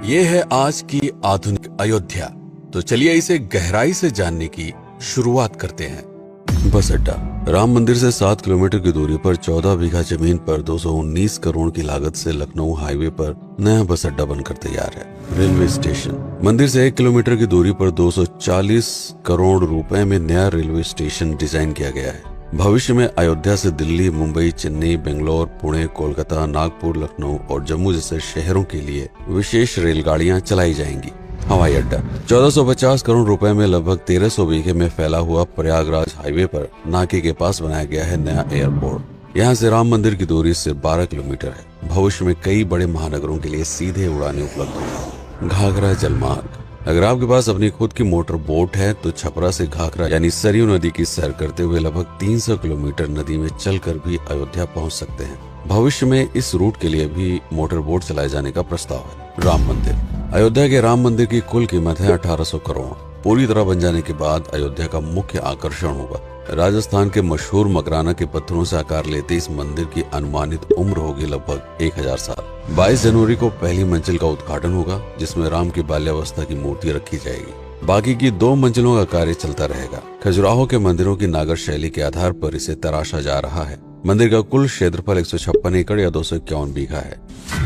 ये है आज की आधुनिक अयोध्या। तो चलिए इसे गहराई से जानने की शुरुआत करते हैं। बस अड्डा। राम मंदिर से 7 किलोमीटर की दूरी पर 14 बीघा जमीन पर 219 करोड़ की लागत से लखनऊ हाईवे पर नया बस अड्डा बनकर तैयार है। Railway station. मंदिर से 1 किलोमीटर की दूरी पर 240 करोड़ रुपए में नया रेलवे स्टेशन डिजाइन किया गया है। भविष्य में अयोध्या से दिल्ली, मुंबई, चेन्नई, बेंगलोर, पुणे, कोलकाता, नागपुर, लखनऊ और जम्मू जैसे शहरों के लिए विशेष रेलगाड़ियां चलाई जाएंगी। हवाई अड्डा। 1450 करोड़ रुपए में लगभग 1300 बीघे में फैला हुआ प्रयागराज हाईवे पर नाके के पास बनाया गया है नया एयरपोर्ट। यहाँ से राम मंदिर की दूरी सिर्फ 12 किलोमीटर है। भविष्य में कई बड़े महानगरों के लिए सीधे उड़ानें उपलब्ध होंगी। घाघरा जलमार्ग। अगर आपके पास अपनी खुद की मोटर बोट है तो छपरा से घाघरा यानी सरयू नदी की सैर करते हुए लगभग 300 किलोमीटर नदी में चलकर भी अयोध्या पहुंच सकते हैं। भविष्य में इस रूट के लिए भी मोटर बोट चलाए जाने का प्रस्ताव है। राम मंदिर। अयोध्या के राम मंदिर की कुल कीमत है 1800 करोड़। पूरी तरह बन जाने के बाद अयोध्या का मुख्य आकर्षण होगा। राजस्थान के मशहूर मकराना के पत्थरों से आकार लेते इस मंदिर की अनुमानित उम्र होगी लगभग 1000 साल। 22 जनवरी को पहली मंजिल का उद्घाटन होगा, जिसमें राम की बाल्यावस्था की मूर्ति रखी जाएगी। बाकी की 2 मंजिलों का कार्य चलता रहेगा। खजुराहो के मंदिरों की नागर शैली के आधार पर इसे तराशा जा रहा है। मंदिर का कुल क्षेत्रफल 156 एकड़ या 251 बीघा है।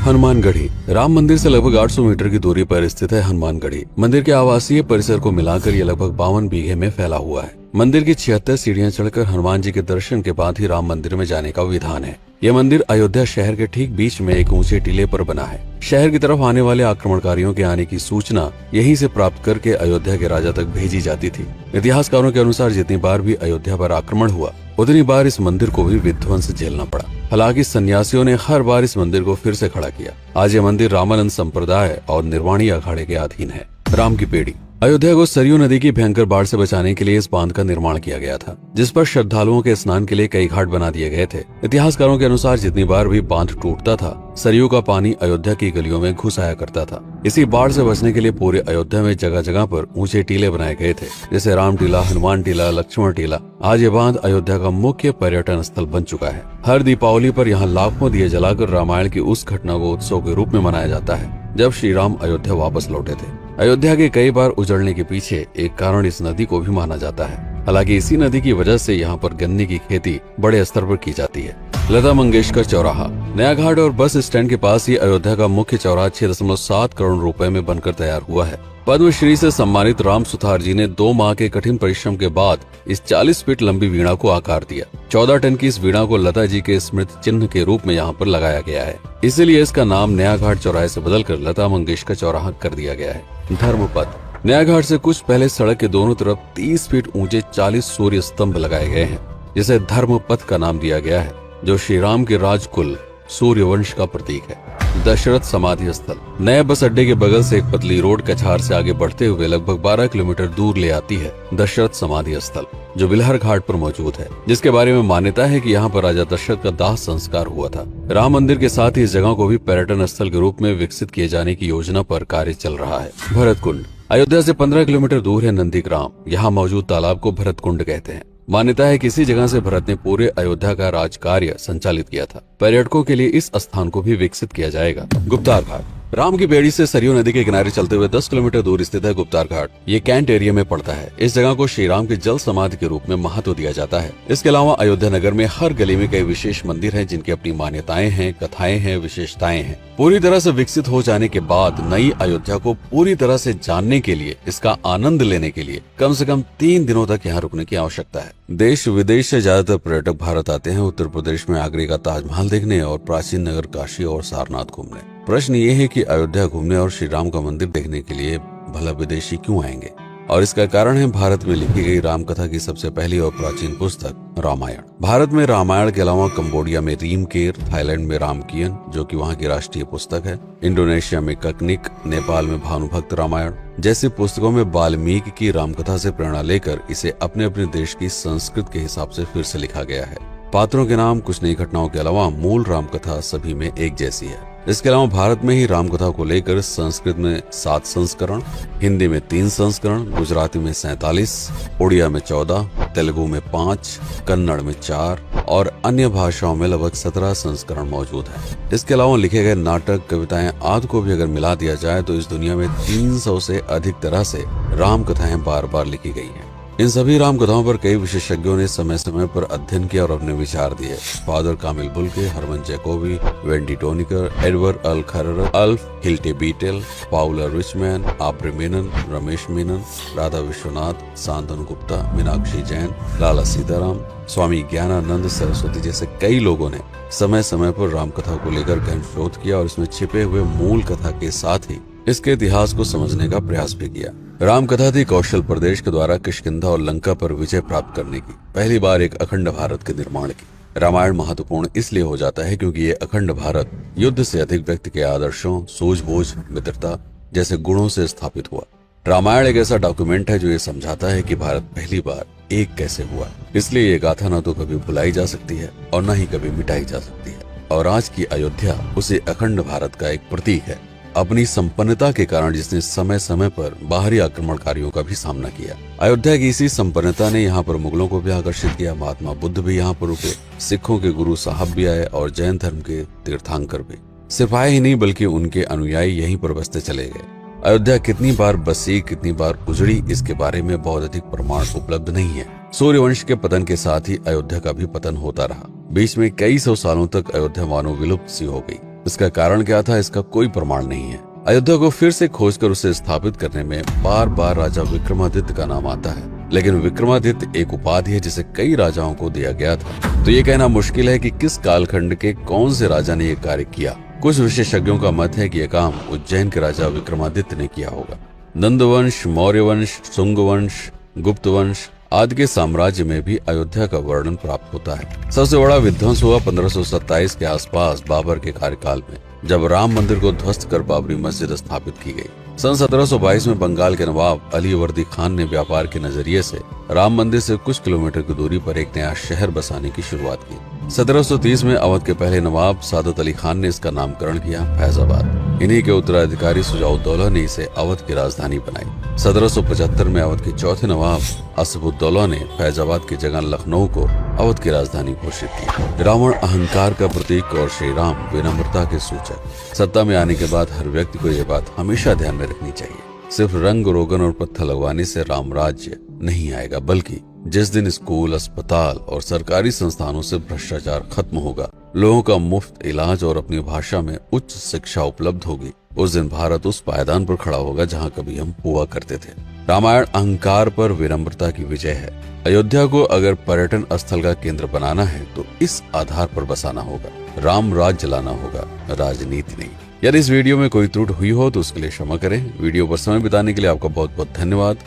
हनुमानगढ़ी। राम मंदिर से लगभग 800 मीटर की दूरी पर स्थित है हनुमानगढ़ी। मंदिर के आवासीय परिसर को मिलाकर यह लगभग 52 बीघे में फैला हुआ है। मंदिर की 76 सीढ़ियां चढ़कर हनुमान जी के दर्शन के बाद ही राम मंदिर में जाने का विधान है। यह मंदिर अयोध्या शहर के ठीक बीच में एक ऊंचे टीले पर बना है। शहर की तरफ आने वाले आक्रमणकारियों के आने की सूचना यहीं से प्राप्त करके अयोध्या के राजा तक भेजी जाती थी। इतिहासकारों के अनुसार जितनी बार भी अयोध्या पर आक्रमण हुआ उतनी बार इस मंदिर को भी विध्वंस झेलना पड़ा। हालांकि सन्यासियों ने हर बार इस मंदिर को फिर से खड़ा किया। आज ये मंदिर रामानंद संप्रदाय और निर्वाणी अखाड़े के अधीन है। राम की पेड़ी। अयोध्या को सरयू नदी की भयंकर बाढ़ से बचाने के लिए इस बांध का निर्माण किया गया था, जिस पर श्रद्धालुओं के स्नान के लिए कई घाट बना दिए गए थे। इतिहासकारों के अनुसार जितनी बार भी बांध टूटता था, सरयू का पानी अयोध्या की गलियों में घुस आया करता था। इसी बाढ़ से बचने के लिए पूरे अयोध्या में जगह जगह पर ऊंचे टीले बनाए गए थे, जैसे राम टीला, हनुमान टीला, लक्ष्मण टीला। आज ये बांध अयोध्या का मुख्य पर्यटन स्थल बन चुका है। हर दीपावली पर यहाँ लाखों दिए जलाकर रामायण की उस घटना को उत्सव के रूप में मनाया जाता है जब श्री राम अयोध्या वापस लौटे थे। अयोध्या के कई बार उजड़ने के पीछे एक कारण इस नदी को भी माना जाता है। हालांकि इसी नदी की वजह से यहाँ पर गन्ने की खेती बड़े स्तर पर की जाती है। लता मंगेशकर चौराहा। नया घाट और बस स्टैंड के पास ही अयोध्या का मुख्य चौराहा 6.7 करोड़ रुपए में बनकर तैयार हुआ है। पद्मश्री से सम्मानित राम सुथार जी ने 2 माह के कठिन परिश्रम के बाद इस 40 फीट लंबी वीणा को आकार दिया। 14 टन की इस वीणा को लता जी के स्मृति चिन्ह के रूप में यहाँ पर लगाया गया है। इसीलिए इसका नाम नया घाट चौराहे से बदलकर लता मंगेशकर चौराहा कर दिया गया है। धर्मपथ। नया घाट से कुछ पहले सड़क के दोनों तरफ 30 फीट ऊंचे 40 सूर्य स्तंभ लगाए गए हैं, जिसे धर्मपथ का नाम दिया गया है, जो श्री राम के राजकुल सूर्यवंश का प्रतीक है। दशरथ समाधि स्थल। नए बस अड्डे के बगल से एक पतली रोड कछार से आगे बढ़ते हुए लगभग 12 किलोमीटर दूर ले आती है दशरथ समाधि स्थल, जो बिलहर घाट पर मौजूद है, जिसके बारे में मान्यता है कि यहाँ पर राजा दशरथ का दाह संस्कार हुआ था। राम मंदिर के साथ ही इस जगह को भी पर्यटन स्थल के रूप में विकसित किए जाने की योजना पर कार्य चल रहा है। भरत कुंड। अयोध्या से 15 किलोमीटर दूर है नंदीग्राम। यहाँ मौजूद तालाब को भरत कुंड कहते हैं। मान्यता है कि इसी जगह से भरत ने पूरे अयोध्या का राज कार्य संचालित किया था। पर्यटकों के लिए इस स्थान को भी विकसित किया जाएगा। गुप्तार घाट। राम की बेड़ी से सरयू नदी के किनारे चलते हुए 10 किलोमीटर दूर स्थित है गुप्तार घाट। ये कैंट एरिया में पड़ता है। इस जगह को श्री राम के जल समाधि के रूप में महत्व दिया जाता है। इसके अलावा अयोध्या नगर में हर गली में कई विशेष मंदिर हैं, जिनकी अपनी मान्यताएं हैं, कथाएं हैं, विशेषताएं हैं। पूरी तरह से विकसित हो जाने के बाद नई अयोध्या को पूरी तरह से जानने के लिए, इसका आनंद लेने के लिए कम से कम 3 दिनों तक यहाँ रुकने की आवश्यकता है। देश विदेश से ज्यादातर पर्यटक भारत आते हैं उत्तर प्रदेश में आगरे का ताजमहल देखने और प्राचीन नगर काशी और सारनाथ घूमने। प्रश्न ये है कि अयोध्या घूमने और श्री राम का मंदिर देखने के लिए भला विदेशी क्यों आएंगे? और इसका कारण है भारत में लिखी गई राम कथा की सबसे पहली और प्राचीन पुस्तक रामायण। भारत में रामायण के अलावा कंबोडिया में रीमकेर, थाईलैंड में रामकियन, जो कि वहाँ की राष्ट्रीय पुस्तक है, इंडोनेशिया में ककनिक, नेपाल में भानुभक्त रामायण जैसी पुस्तकों में वाल्मीकि की रामकथा से प्रेरणा लेकर इसे अपने अपने देश की संस्कृत के हिसाब से फिर से लिखा गया है। पात्रों के नाम, कुछ नई घटनाओं के अलावा मूल रामकथा सभी में एक जैसी है। इसके अलावा भारत में ही रामकथा को लेकर संस्कृत में 7 संस्करण, हिंदी में 3 संस्करण, गुजराती में 47, उड़िया में 14, तेलुगु में 5, कन्नड़ में 4 और अन्य भाषाओं में लगभग 17 संस्करण मौजूद है। इसके अलावा लिखे गए नाटक, कविताएं आदि को भी अगर मिला दिया जाए तो इस दुनिया में 300 से अधिक तरह से राम कथाएं बार बार लिखी गई हैं। इन सभी राम कथाओं पर कई विशेषज्ञों ने समय समय पर अध्ययन किया और अपने विचार दिए। Father Kamil Bulcke, Hermann Jacobi, Wendy Doniger, Edward अल खरर, Alf Hiltebeitel, Paula Richman, Aubrey Menon, Ramesh Menon, Radha Vishwanath, Shantanu Gupta, Meenakshi Jain, Lala Sitaram, Swami Gyanananda Saraswati जैसे कई लोगों ने समय समय पर राम कथा को लेकर गहन शोध किया और इसमें छिपे हुए मूल कथा के साथ ही इसके इतिहास को समझने का प्रयास भी किया। राम कथा थी कौशल प्रदेश के द्वारा किष्किंधा और लंका पर विजय प्राप्त करने की पहली बार एक अखंड भारत के निर्माण की। रामायण महत्वपूर्ण इसलिए हो जाता है क्योंकि ये अखंड भारत युद्ध से अधिक व्यक्ति के आदर्शों, सूझबूझ, मित्रता जैसे गुणों से स्थापित हुआ। रामायण एक ऐसा डॉक्यूमेंट है जो ये समझाता है कि भारत पहली बार एक कैसे हुआ। इसलिए ये गाथा न तो कभी भुलाई जा सकती है और न ही कभी मिटाई जा सकती है। और आज की अयोध्या उसे अखंड भारत का एक प्रतीक है, अपनी संपन्नता के कारण जिसने समय समय पर बाहरी आक्रमणकारियों का भी सामना किया। अयोध्या की इसी संपन्नता ने यहाँ पर मुगलों को भी आकर्षित किया। महात्मा बुद्ध भी यहाँ पर रुके, सिखों के गुरु साहब भी आए और जैन धर्म के तीर्थंकर भी। सिर्फ आए ही नहीं बल्कि उनके अनुयायी यहीं पर बसते चले गए। अयोध्या कितनी बार बसी, कितनी बार उजड़ी, इसके बारे में बहुत अधिक प्रमाण उपलब्ध नहीं है। सूर्यवंश के पतन के साथ ही अयोध्या का भी पतन होता रहा। बीच में कई सौ सालों तक अयोध्या मानो विलुप्त सी हो गई। इसका कारण क्या था, इसका कोई प्रमाण नहीं है। अयोध्या को फिर से खोजकर उसे स्थापित करने में बार बार राजा विक्रमादित्य का नाम आता है, लेकिन विक्रमादित्य एक उपाधि है जिसे कई राजाओं को दिया गया था। तो ये कहना मुश्किल है कि किस कालखंड के कौन से राजा ने ये कार्य किया। कुछ विशेषज्ञों का मत है कि यह काम उज्जैन के राजा विक्रमादित्य ने किया होगा। नंद वंश, मौर्य वंश, शुंग वंश, गुप्त वंश आदि के साम्राज्य में भी अयोध्या का वर्णन प्राप्त होता है। सबसे बड़ा विध्वंस हुआ 1527 के आसपास बाबर के कार्यकाल में, जब राम मंदिर को ध्वस्त कर बाबरी मस्जिद स्थापित की गई। सन 1722 में बंगाल के नवाब अलीवर्दी खान ने व्यापार के नजरिए से राम मंदिर से कुछ किलोमीटर की दूरी पर एक नया शहर बसाने की शुरुआत की। 1730 में अवध के पहले नवाब सादत अली खान ने इसका नामकरण किया फैजाबाद। इन्हीं के उत्तराधिकारी सुजाउद्दौला ने इसे अवध की राजधानी बनाई। 1775 में अवध के चौथे नवाब असफुद्दौला ने फैजाबाद की जगह लखनऊ को अवध की राजधानी घोषित की। रावण अहंकार का प्रतीक और श्री राम विनम्रता के सूचक। सत्ता में आने के बाद हर व्यक्ति को यह बात हमेशा ध्यान में रखनी चाहिए, सिर्फ रंग रोगन और पत्थर लगवाने से राम राज्य नहीं आएगा, बल्कि जिस दिन स्कूल, अस्पताल और सरकारी संस्थानों से भ्रष्टाचार खत्म होगा, लोगों का मुफ्त इलाज और अपनी भाषा में उच्च शिक्षा उपलब्ध होगी, उस दिन भारत उस पायदान पर खड़ा होगा जहां कभी हम हुआ करते थे। रामायण अहंकार पर विनम्रता की विजय है। अयोध्या को अगर पर्यटन स्थल का केंद्र बनाना है तो इस आधार पर बसाना होगा, राम राज्य लाना होगा, राजनीति नहीं। यदि इस वीडियो में कोई त्रुटि हुई हो तो उसके लिए क्षमा करें। वीडियो पर समय बिताने के लिए आपका बहुत बहुत धन्यवाद।